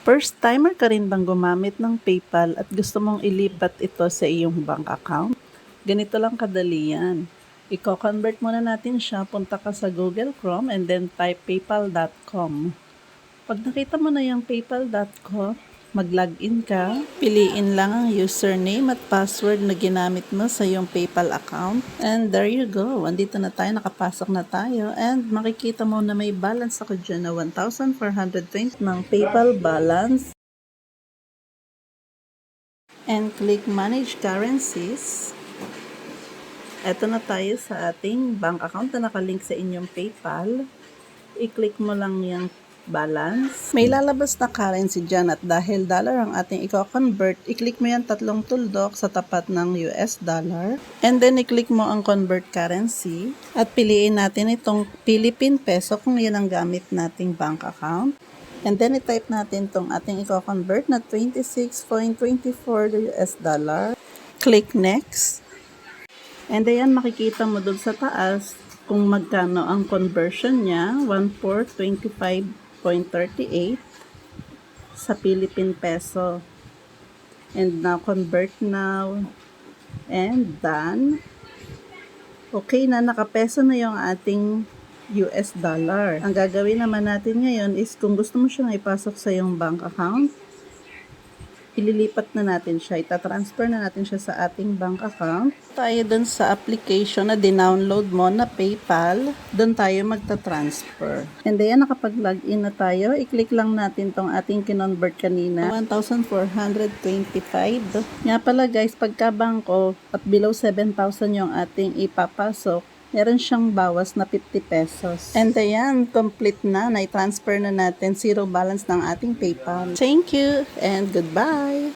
First timer ka rin bang gumamit ng PayPal at gusto mong ilipat ito sa iyong bank account? Ganito lang kadali yan. Iko-convert muna natin siya, punta ka sa Google Chrome and then type paypal.com. Pag nakita mo na yung paypal.com, mag-login ka, piliin lang ang username at password na ginamit mo sa iyong PayPal account. And there you go, andito na tayo, nakapasok na tayo. And makikita mo na may balance ako dyan na 1,420 ng PayPal balance. And click Manage Currencies. Eto na tayo sa ating bank account na nakalink sa inyong PayPal. I-click mo lang yung balance. May lalabas na currency dyan at dahil dollar ang ating i-convert, i-click mo yan tatlong tuldok sa tapat ng US dollar. And then i-click mo ang convert currency at piliin natin itong Philippine peso kung yan ang gamit nating bank account. And then i-type natin itong ating i-convert na 26.24 US dollar. Click next. And ayan, makikita mo dun sa taas kung magkano ang conversion niya, 1,425.38 sa Philippine peso. And now, convert now. And done. Okay na, nakapeso na yung ating US dollar. Ang gagawin naman natin ngayon is kung gusto mo siyang ipasok sa iyong bank account, ililipat na natin siya, itatransfer na natin siya sa ating bank account. Tayo dun sa application na dinownload mo na PayPal, dun tayo magta-transfer. And then, nakapag-login na tayo, i-click lang natin tong ating kinonvert kanina, 1,425. Nga pala guys, pagka bangko at below 7,000 yung ating ipapasok, meron siyang bawas na 50 pesos. And ayan, complete na. Na-transfer na natin. Zero balance ng ating PayPal. Thank you and goodbye!